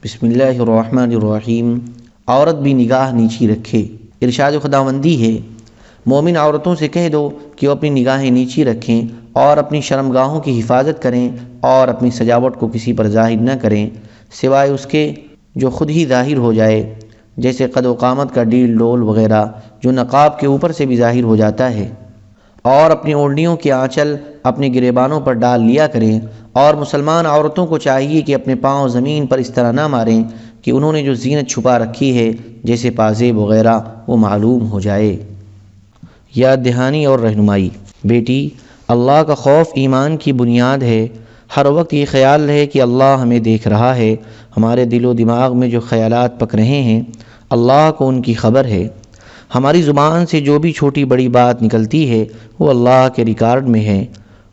بسم اللہ الرحمن الرحیم۔ عورت بھی نگاہ نیچی رکھے۔ ارشاد خداوندی ہے، مومن عورتوں سے کہہ دو کہ وہ اپنی نگاہیں نیچی رکھیں اور اپنی شرمگاہوں کی حفاظت کریں اور اپنی سجاوٹ کو کسی پر ظاہر نہ کریں سوائے اس کے جو خود ہی ظاہر ہو جائے، جیسے قد و قامت کا ڈیل ڈول وغیرہ جو نقاب کے اوپر سے بھی ظاہر ہو جاتا ہے، اور اپنی اوڑھنیوں کے آنچل اپنے گریبانوں پر ڈال لیا کریں، اور مسلمان عورتوں کو چاہیے کہ اپنے پاؤں زمین پر اس طرح نہ ماریں کہ انہوں نے جو زینت چھپا رکھی ہے جیسے پازیب وغیرہ وہ معلوم ہو جائے۔ یاد دہانی اور رہنمائی۔ بیٹی، اللہ کا خوف ایمان کی بنیاد ہے۔ ہر وقت یہ خیال رہے کہ اللہ ہمیں دیکھ رہا ہے، ہمارے دل و دماغ میں جو خیالات پک رہے ہیں اللہ کو ان کی خبر ہے۔ ہماری زبان سے جو بھی چھوٹی بڑی بات نکلتی ہے وہ اللہ کے ریکارڈ میں ہے۔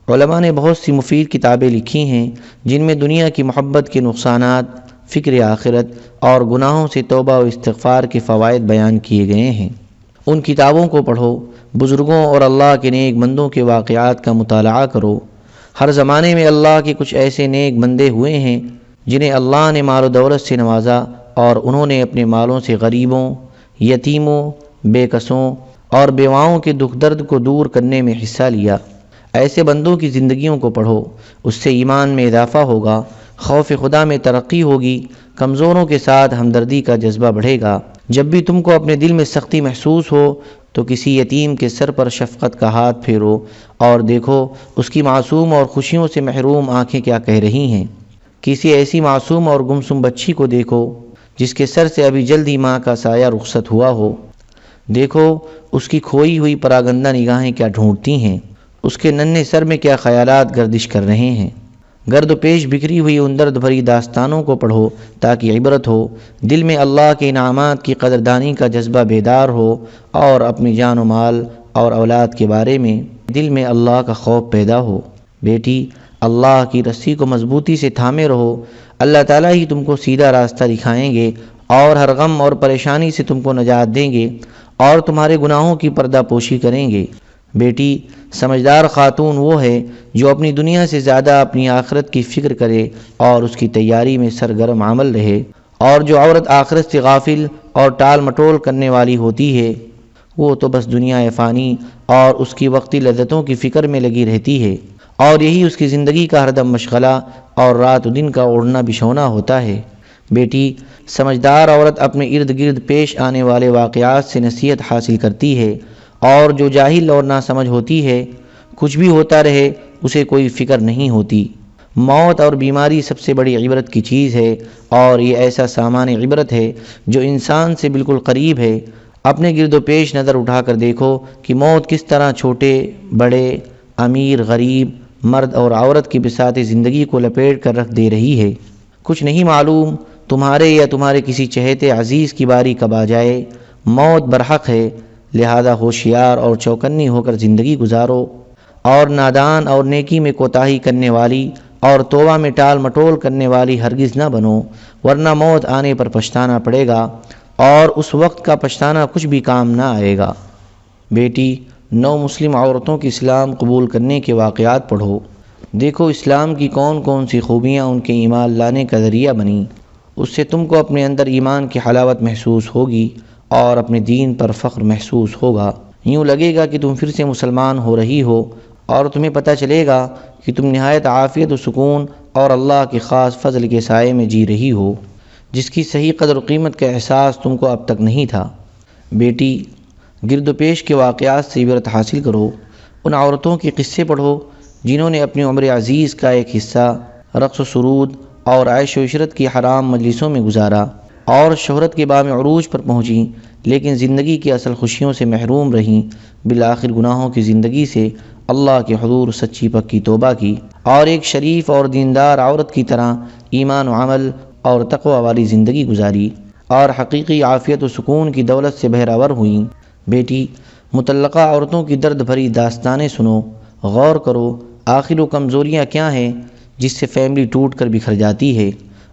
علماء نے بہت سی مفید کتابیں لکھی ہیں جن میں دنیا کی محبت کے نقصانات، فکر آخرت اور گناہوں سے توبہ و استغفار کے فوائد بیان کیے گئے ہیں۔ ان کتابوں کو پڑھو، بزرگوں اور اللہ کے نیک بندوں کے واقعات کا مطالعہ کرو۔ ہر زمانے میں اللہ کے کچھ ایسے نیک بندے ہوئے ہیں جنہیں اللہ نے مال و دولت سے نوازا اور انہوں نے اپنے مالوں سے غریبوں، یتیموں، بے کسوں اور بیواؤں کے دکھ درد کو دور کرنے میں حصہ لیا۔ ایسے بندوں کی زندگیوں کو پڑھو، اس سے ایمان میں اضافہ ہوگا، خوف خدا میں ترقی ہوگی، کمزوروں کے ساتھ ہمدردی کا جذبہ بڑھے گا۔ جب بھی تم کو اپنے دل میں سختی محسوس ہو تو کسی یتیم کے سر پر شفقت کا ہاتھ پھیرو اور دیکھو اس کی معصوم اور خوشیوں سے محروم آنکھیں کیا کہہ رہی ہیں۔ کسی ایسی معصوم اور گمسم بچی کو دیکھو جس کے سر سے ابھی جلدی ماں کا سایہ رخصت ہوا ہو۔ دیکھو اس کی کھوئی ہوئی پراگندہ نگاہیں کیا ڈھونڈتی ہیں، اس کے ننھے سر میں کیا خیالات گردش کر رہے ہیں۔ گرد و پیش بکھری ہوئی ان درد بھری داستانوں کو پڑھو تاکہ عبرت ہو، دل میں اللہ کے انعامات کی قدردانی کا جذبہ بیدار ہو اور اپنی جان و مال اور اولاد کے بارے میں دل میں اللہ کا خوف پیدا ہو۔ بیٹی، اللہ کی رسی کو مضبوطی سے تھامے رہو، اللہ تعالیٰ ہی تم کو سیدھا راستہ دکھائیں گے اور ہر غم اور پریشانی سے تم کو نجات دیں گے اور تمہارے گناہوں کی پردہ پوشی کریں گے۔ بیٹی، سمجھدار خاتون وہ ہے جو اپنی دنیا سے زیادہ اپنی آخرت کی فکر کرے اور اس کی تیاری میں سرگرم عمل رہے، اور جو عورت آخرت سے غافل اور ٹال مٹول کرنے والی ہوتی ہے وہ تو بس دنیا فانی اور اس کی وقتی لذتوں کی فکر میں لگی رہتی ہے، اور یہی اس کی زندگی کا ہردم مشغلہ اور رات و دن کا اوڑھنا بچھونا ہوتا ہے۔ بیٹی، سمجھدار عورت اپنے ارد گرد پیش آنے والے واقعات سے نصیحت حاصل کرتی ہے، اور جو جاہل اور ناسمجھ ہوتی ہے کچھ بھی ہوتا رہے اسے کوئی فکر نہیں ہوتی۔ موت اور بیماری سب سے بڑی عبرت کی چیز ہے، اور یہ ایسا سامان عبرت ہے جو انسان سے بالکل قریب ہے۔ اپنے گرد و پیش نظر اٹھا کر دیکھو کہ موت کس طرح چھوٹے بڑے، امیر غریب، مرد اور عورت کی بساط زندگی کو لپیٹ کر رکھ دے رہی ہے۔ کچھ نہیں معلوم تمہارے یا تمہارے کسی چہیتے عزیز کی باری کب آ جائے۔ موت برحق ہے، لہذا ہوشیار اور چوکنی ہو کر زندگی گزارو، اور نادان اور نیکی میں کوتاہی کرنے والی اور توبہ میں ٹال مٹول کرنے والی ہرگز نہ بنو، ورنہ موت آنے پر پچھتانا پڑے گا اور اس وقت کا پچھتانا کچھ بھی کام نہ آئے گا۔ بیٹی، 9 مسلم عورتوں کی اسلام قبول کرنے کے واقعات پڑھو، دیکھو اسلام کی کون کون سی خوبیاں ان کے ایمان لانے کا ذریعہ بنیں۔ اس سے تم کو اپنے اندر ایمان کی حلاوت محسوس ہوگی اور اپنے دین پر فخر محسوس ہوگا۔ یوں لگے گا کہ تم پھر سے مسلمان ہو رہی ہو، اور تمہیں پتہ چلے گا کہ تم نہایت عافیت و سکون اور اللہ کے خاص فضل کے سائے میں جی رہی ہو، جس کی صحیح قدر و قیمت کا احساس تم کو اب تک نہیں تھا۔ بیٹی، گرد و پیش کے واقعات سے عبرت حاصل کرو، ان عورتوں کے قصے پڑھو جنہوں نے اپنی عمر عزیز کا ایک حصہ رقص و سرود اور عیش و عشرت کی حرام مجلسوں میں گزارا اور شہرت کے بام عروج پر پہنچیں، لیکن زندگی کی اصل خوشیوں سے محروم رہیں، بالآخر گناہوں کی زندگی سے اللہ کے حضور سچی پکی توبہ کی اور ایک شریف اور دیندار عورت کی طرح ایمان و عمل اور تقوی والی زندگی گزاری اور حقیقی عافیت و سکون کی دولت سے بہرہ ور ہوئیں۔ بیٹی، مطلقہ عورتوں کی درد بھری داستانیں سنو، غور کرو آخر وہ کمزوریاں کیا ہیں جس سے فیملی ٹوٹ کر بکھر جاتی ہے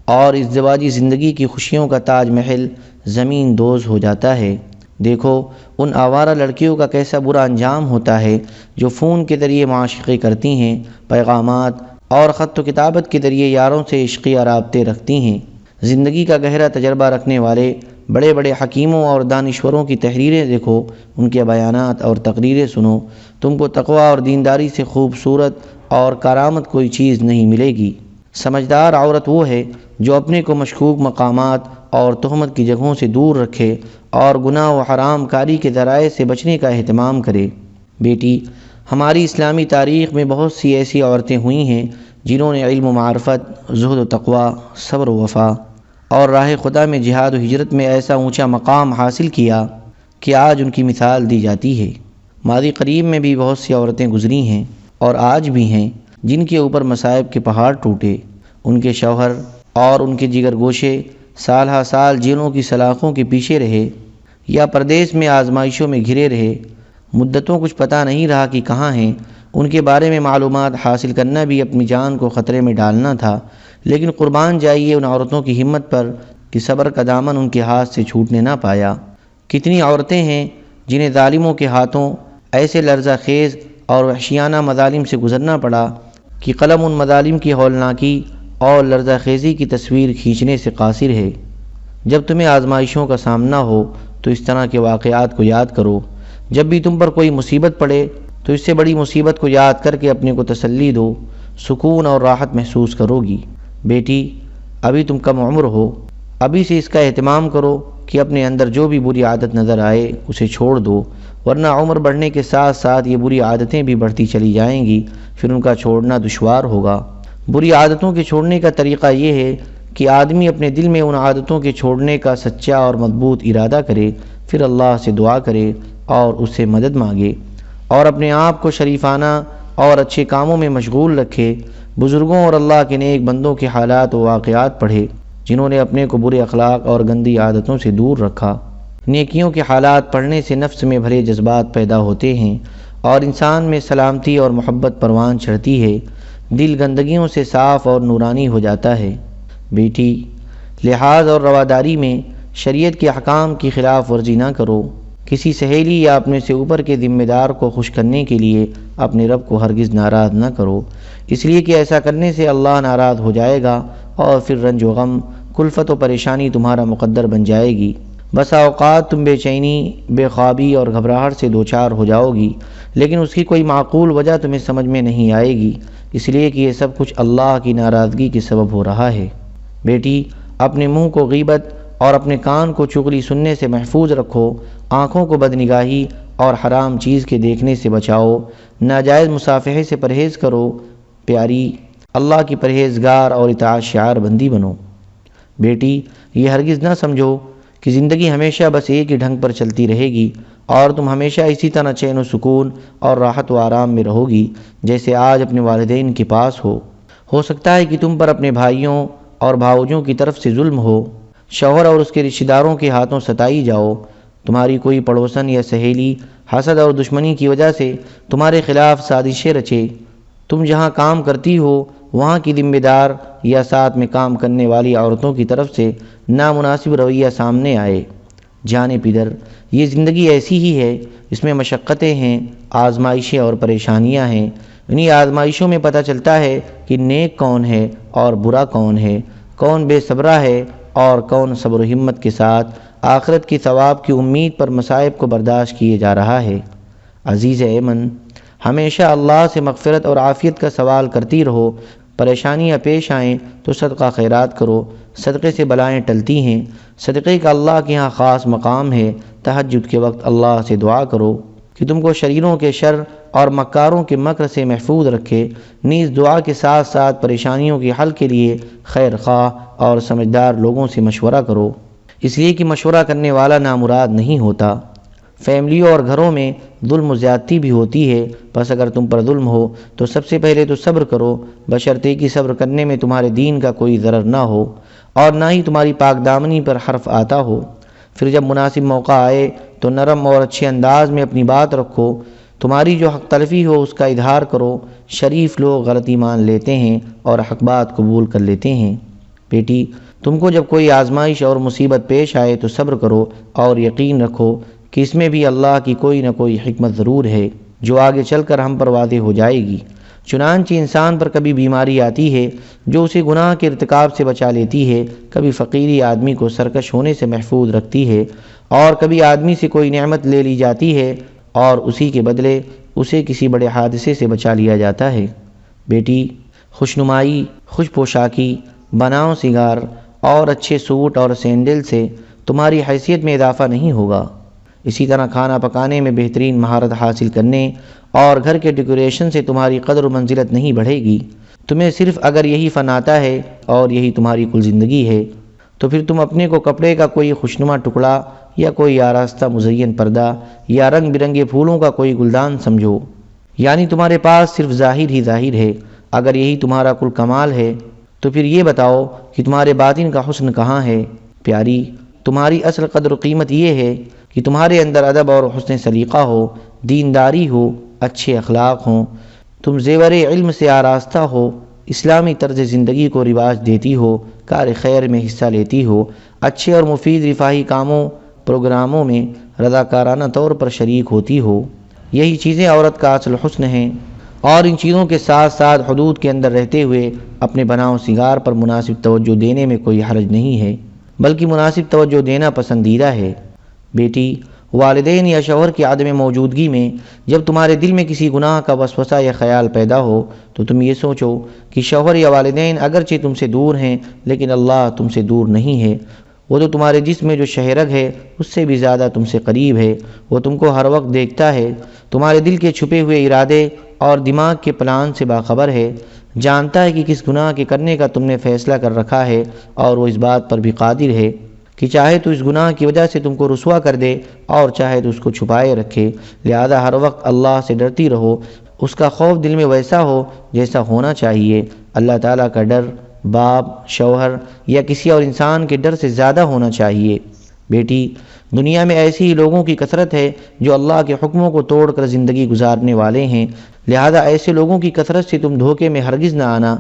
اور ازدواجی زندگی کی خوشیوں کا تاج محل زمین دوز ہو جاتا ہے۔ دیکھو ان آوارہ لڑکیوں کا کیسا برا انجام ہوتا ہے جو فون کے ذریعے معاشقے کرتی ہیں، پیغامات اور خط و کتابت کے ذریعے یاروں سے عشقی رابطے رکھتی ہیں۔ زندگی کا گہرا تجربہ رکھنے والے بڑے بڑے حکیموں اور دانشوروں کی تحریریں دیکھو، ان کے بیانات اور تقریریں سنو، تم کو تقوی اور دینداری سے خوبصورت اور کارآمد کوئی چیز نہیں ملے گی۔ سمجھدار عورت وہ ہے جو اپنے کو مشکوک مقامات اور تہمت کی جگہوں سے دور رکھے اور گناہ و حرام کاری کے ذرائع سے بچنے کا اہتمام کرے۔ بیٹی، ہماری اسلامی تاریخ میں بہت سی ایسی عورتیں ہوئی ہیں جنہوں نے علم و معرفت، زہد و تقوی، صبر و وفا اور راہ خدا میں جہاد و ہجرت میں ایسا اونچا مقام حاصل کیا کہ آج ان کی مثال دی جاتی ہے۔ ماضی قریب میں بھی بہت سی عورتیں گزری ہیں اور آج بھی ہیں جن کے اوپر مصائب کے پہاڑ ٹوٹے، ان کے شوہر اور ان کے جگر گوشے سال ہا سال جیلوں کی سلاخوں کے پیچھے رہے یا پردیس میں آزمائشوں میں گھرے رہے، مدتوں کچھ پتہ نہیں رہا کہ کہاں ہیں۔ ان کے بارے میں معلومات حاصل کرنا بھی اپنی جان کو خطرے میں ڈالنا تھا، لیکن قربان جائیے ان عورتوں کی ہمت پر کہ صبر کا دامن ان کے ہاتھ سے چھوٹنے نہ پایا۔ کتنی عورتیں ہیں جنہیں ظالموں کے ہاتھوں ایسے لرزہ خیز اور وحشیانہ مظالم سے گزرنا پڑا کہ قلم ان مظالم کی ہولناکی اور لرزہ خیزی کی تصویر کھینچنے سے قاصر ہے۔ جب تمہیں آزمائشوں کا سامنا ہو تو اس طرح کے واقعات کو یاد کرو۔ جب بھی تم پر کوئی مصیبت پڑے تو اس سے بڑی مصیبت کو یاد کر کے اپنے کو تسلی دو، سکون اور راحت محسوس کرو گی۔ بیٹی، ابھی تم کم عمر ہو، ابھی سے اس کا اہتمام کرو کہ اپنے اندر جو بھی بری عادت نظر آئے اسے چھوڑ دو، ورنہ عمر بڑھنے کے ساتھ ساتھ یہ بری عادتیں بھی بڑھتی چلی جائیں گی، پھر ان کا چھوڑنا دشوار ہوگا۔ بری عادتوں کے چھوڑنے کا طریقہ یہ ہے کہ آدمی اپنے دل میں ان عادتوں کے چھوڑنے کا سچا اور مضبوط ارادہ کرے، پھر اللہ سے دعا کرے اور اس سے مدد مانگے اور اپنے آپ کو شریفانہ اور اچھے کاموں میں مشغول رکھے۔ بزرگوں اور اللہ کے نیک بندوں کے حالات و واقعات پڑھے جنہوں نے اپنے کو برے اخلاق اور گندی عادتوں سے دور رکھا۔ نیکیوں کے حالات پڑھنے سے نفس میں بھلے جذبات پیدا ہوتے ہیں اور انسان میں سلامتی اور محبت پروان چڑھتی ہے، دل گندگیوں سے صاف اور نورانی ہو جاتا ہے۔ بیٹی، لحاظ اور رواداری میں شریعت کے احکام کی خلاف ورزی نہ کرو۔ کسی سہیلی یا اپنے سے اوپر کے ذمہ دار کو خوش کرنے کے لیے اپنے رب کو ہرگز ناراض نہ کرو، اس لیے کہ ایسا کرنے سے اللہ ناراض ہو جائے گا اور پھر رنج و غم، کلفت و پریشانی تمہارا مقدر بن جائے گی۔ بسا اوقات تم بے چینی، بے خوابی اور گھبراہٹ سے دوچار ہو جاؤ گی، لیکن اس کی کوئی معقول وجہ تمہیں سمجھ میں نہیں آئے گی، اس لیے کہ یہ سب کچھ اللہ کی ناراضگی کے سبب ہو رہا ہے۔ بیٹی، اپنے منہ کو غیبت اور اپنے کان کو چغلی سننے سے محفوظ رکھو، آنکھوں کو بدنگاہی اور حرام چیز کے دیکھنے سے بچاؤ، ناجائز مصافحے سے پرہیز کرو، پیاری، اللہ کی پرہیزگار اور اطاعت شعار بندی بنو۔ بیٹی، یہ ہرگز نہ سمجھو کہ زندگی ہمیشہ بس ایک ہی ڈھنگ پر چلتی رہے گی اور تم ہمیشہ اسی طرح چین و سکون اور راحت و آرام میں رہو گی جیسے آج اپنے والدین کے پاس ہو سکتا ہے کہ تم پر اپنے بھائیوں اور بھاؤجوں کی طرف سے ظلم ہو، شوہر اور اس کے رشتہ داروں کے ہاتھوں ستائی جاؤ، تمہاری کوئی پڑوسن یا سہیلی حسد اور دشمنی کی وجہ سے تمہارے خلاف سازشیں رچے، تم جہاں کام کرتی ہو وہاں کی ذمہ دار یا ساتھ میں کام کرنے والی عورتوں کی طرف سے نامناسب رویہ سامنے آئے۔ جانے پدر، یہ زندگی ایسی ہی ہے، اس میں مشقتیں ہیں، آزمائشیں اور پریشانیاں ہیں۔ انہی آزمائشوں میں پتہ چلتا ہے کہ نیک کون ہے اور برا کون ہے، کون بے صبرا ہے اور کون صبر و ہمت کے ساتھ آخرت کی ثواب کی امید پر مصائب کو برداشت کیے جا رہا ہے۔ عزیز ایمن، ہمیشہ اللہ سے مغفرت اور عافیت کا سوال کرتی رہو، پریشانیاں پیش آئیں تو صدقہ خیرات کرو، صدقے سے بلائیں ٹلتی ہیں، صدقے کا اللہ کے ہاں خاص مقام ہے۔ تہجد کے وقت اللہ سے دعا کرو کہ تم کو شریروں کے شر اور مکاروں کے مکر سے محفوظ رکھے، نیز دعا کے ساتھ ساتھ پریشانیوں کے حل کے لیے خیر خواہ اور سمجھدار لوگوں سے مشورہ کرو، اس لیے کہ مشورہ کرنے والا نامراد نہیں ہوتا۔ فیملیوں اور گھروں میں ظلم و زیادتی بھی ہوتی ہے، بس اگر تم پر ظلم ہو تو سب سے پہلے تو صبر کرو، بشرطے کہ صبر کرنے میں تمہارے دین کا کوئی ضرر نہ ہو اور نہ ہی تمہاری پاک دامنی پر حرف آتا ہو۔ پھر جب مناسب موقع آئے تو نرم اور اچھے انداز میں اپنی بات رکھو، تمہاری جو حق تلفی ہو اس کا اظہار کرو۔ شریف لوگ غلطی مان لیتے ہیں اور حق بات قبول کر لیتے ہیں۔ بیٹی، تم کو جب کوئی آزمائش اور مصیبت پیش آئے تو صبر کرو اور یقین رکھو کہ اس میں بھی اللہ کی کوئی نہ کوئی حکمت ضرور ہے جو آگے چل کر ہم پر واضح ہو جائے گی۔ چنانچہ انسان پر کبھی بیماری آتی ہے جو اسے گناہ کے ارتکاب سے بچا لیتی ہے، کبھی فقیری آدمی کو سرکش ہونے سے محفوظ رکھتی ہے، اور کبھی آدمی سے کوئی نعمت لے لی جاتی ہے اور اسی کے بدلے اسے کسی بڑے حادثے سے بچا لیا جاتا ہے۔ بیٹی، خوشنمائی، خوش پوشاکی، بناؤ سنگار اور اچھے سوٹ اور سینڈل سے تمہاری حیثیت میں اضافہ نہیں ہوگا۔ اسی طرح کھانا پکانے میں بہترین مہارت حاصل کرنے اور گھر کے ڈیکوریشن سے تمہاری قدر و منزلت نہیں بڑھے گی۔ تمہیں صرف اگر یہی فن آتا ہے اور یہی تمہاری کل زندگی ہے تو پھر تم اپنے کو کپڑے کا کوئی خوشنما ٹکڑا یا کوئی آراستہ مزین پردہ یا رنگ برنگے پھولوں کا کوئی گلدان سمجھو، یعنی تمہارے پاس صرف ظاہر ہی ظاہر ہے۔ اگر یہی تمہارا کل کمال ہے تو پھر یہ بتاؤ کہ تمہارے باطن کا حسن کہاں ہے؟ پیاری، تمہاری اصل قدر و قیمت یہ ہے کہ تمہارے اندر ادب اور حسن سلیقہ ہو، دینداری ہو، اچھے اخلاق ہوں، تم زیور علم سے آراستہ ہو، اسلامی طرز زندگی کو رواج دیتی ہو، کار خیر میں حصہ لیتی ہو، اچھے اور مفید رفاہی کاموں پروگراموں میں رضاکارانہ طور پر شریک ہوتی ہو۔ یہی چیزیں عورت کا اصل حسن ہیں، اور ان چیزوں کے ساتھ ساتھ حدود کے اندر رہتے ہوئے اپنے بناؤ سنگار پر مناسب توجہ دینے میں کوئی حرج نہیں ہے، بلکہ مناسب توجہ دینا پسندیدہ ہے۔ بیٹی، والدین یا شوہر کی عدم موجودگی میں جب تمہارے دل میں کسی گناہ کا وسوسہ یا خیال پیدا ہو تو تم یہ سوچو کہ شوہر یا والدین اگرچہ تم سے دور ہیں لیکن اللہ تم سے دور نہیں ہے۔ وہ تو تمہارے جسم میں جو شہرگ ہے اس سے بھی زیادہ تم سے قریب ہے۔ وہ تم کو ہر وقت دیکھتا ہے، تمہارے دل کے چھپے ہوئے ارادے اور دماغ کے پلان سے باخبر ہے، جانتا ہے کہ کس گناہ کے کرنے کا تم نے فیصلہ کر رکھا ہے، اور وہ اس بات پر بھی قادر ہے کہ چاہے تو اس گناہ کی وجہ سے تم کو رسوا کر دے اور چاہے تو اس کو چھپائے رکھے۔ لہذا ہر وقت اللہ سے ڈرتی رہو، اس کا خوف دل میں ویسا ہو جیسا ہونا چاہیے۔ اللہ تعالیٰ کا ڈر باپ، شوہر یا کسی اور انسان کے ڈر سے زیادہ ہونا چاہیے۔ بیٹی، دنیا میں ایسی ہی لوگوں کی کثرت ہے جو اللہ کے حکموں کو توڑ کر زندگی گزارنے والے ہیں، لہذا ایسے لوگوں کی کثرت سے تم دھوکے میں ہرگز نہ آنا۔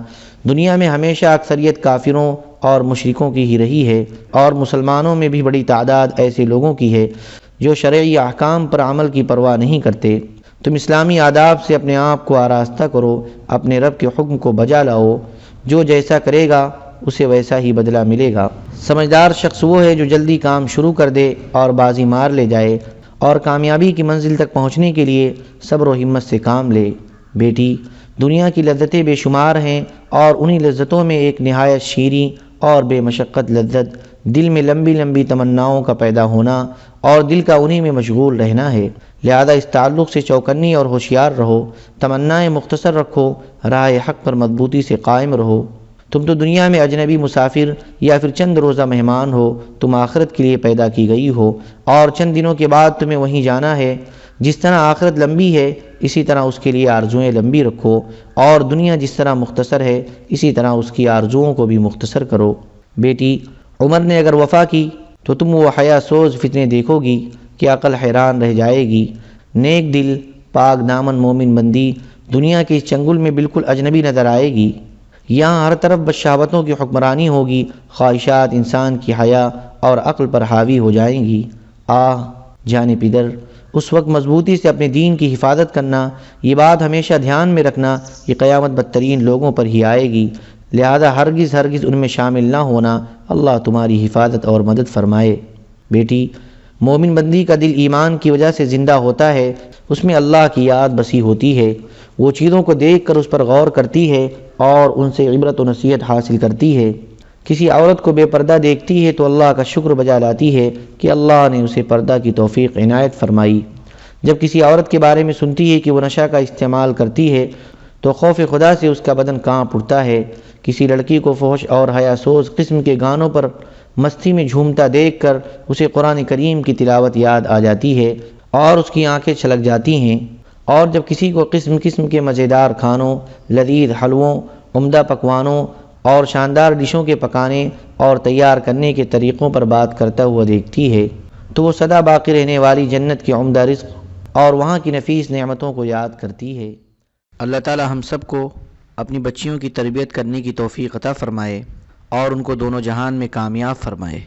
دنیا میں ہمیشہ اکثریت کافروں اور مشرکوں کی ہی رہی ہے، اور مسلمانوں میں بھی بڑی تعداد ایسے لوگوں کی ہے جو شرعی احکام پر عمل کی پرواہ نہیں کرتے۔ تم اسلامی آداب سے اپنے آپ کو آراستہ کرو، اپنے رب کے حکم کو بجا لاؤ، جو جیسا کرے گا اسے ویسا ہی بدلہ ملے گا۔ سمجھدار شخص وہ ہے جو جلدی کام شروع کر دے اور بازی مار لے جائے، اور کامیابی کی منزل تک پہنچنے کے لیے صبر و ہمت سے کام لے۔ بیٹی، دنیا کی لذتیں بے شمار ہیں، اور انہی لذتوں میں ایک نہایت شیریں اور بے مشقت لذت دل میں لمبی لمبی تمناؤں کا پیدا ہونا اور دل کا انہی میں مشغول رہنا ہے۔ لہذا اس تعلق سے چوکنی اور ہوشیار رہو، تمنائیں مختصر رکھو، راہ حق پر مضبوطی سے قائم رہو۔ تم تو دنیا میں اجنبی مسافر یا پھر چند روزہ مہمان ہو، تم آخرت کے لیے پیدا کی گئی ہو، اور چند دنوں کے بعد تمہیں وہیں جانا ہے۔ جس طرح آخرت لمبی ہے اسی طرح اس کے لیے آرزوئیں لمبی رکھو، اور دنیا جس طرح مختصر ہے اسی طرح اس کی آرزوؤں کو بھی مختصر کرو۔ بیٹی، عمر نے اگر وفا کی تو تم وہ حیا سوز فتنے دیکھو گی کہ عقل حیران رہ جائے گی۔ نیک دل، پاک دامن مومن بندی دنیا کے اس چنگل میں بالکل اجنبی نظر آئے گی۔ یہاں ہر طرف بس شہوتوں کی حکمرانی ہوگی، خواہشات انسان کی حیا اور عقل پر حاوی ہو جائیں گی۔ جان پدر، اس وقت مضبوطی سے اپنے دین کی حفاظت کرنا، یہ بات ہمیشہ دھیان میں رکھنا کہ قیامت بدترین لوگوں پر ہی آئے گی، لہذا ہرگز ہرگز ان میں شامل نہ ہونا۔ اللہ تمہاری حفاظت اور مدد فرمائے۔ بیٹی، مومن بندی کا دل ایمان کی وجہ سے زندہ ہوتا ہے، اس میں اللہ کی یاد بسی ہوتی ہے، وہ چیزوں کو دیکھ کر اس پر غور کرتی ہے اور ان سے عبرت و نصیحت حاصل کرتی ہے۔ کسی عورت کو بے پردہ دیکھتی ہے تو اللہ کا شکر بجا لاتی ہے کہ اللہ نے اسے پردہ کی توفیق عنایت فرمائی۔ جب کسی عورت کے بارے میں سنتی ہے کہ وہ نشہ کا استعمال کرتی ہے تو خوف خدا سے اس کا بدن کانپ اٹھتا ہے۔ کسی لڑکی کو فحش اور حیا سوز قسم کے گانوں پر مستی میں جھومتا دیکھ کر اسے قرآن کریم کی تلاوت یاد آ جاتی ہے اور اس کی آنکھیں چھلک جاتی ہیں۔ اور جب کسی کو قسم قسم کے مزیدار کھانوں، لذیذ حلووں، عمدہ پکوانوں اور شاندار ڈشوں کے پکانے اور تیار کرنے کے طریقوں پر بات کرتا ہوا دیکھتی ہے تو وہ سدا باقی رہنے والی جنت کے عمدہ رزق اور وہاں کی نفیس نعمتوں کو یاد کرتی ہے۔ اللہ تعالی ہم سب کو اپنی بچیوں کی تربیت کرنے کی توفیق عطا فرمائے اور ان کو دونوں جہان میں کامیاب فرمائے۔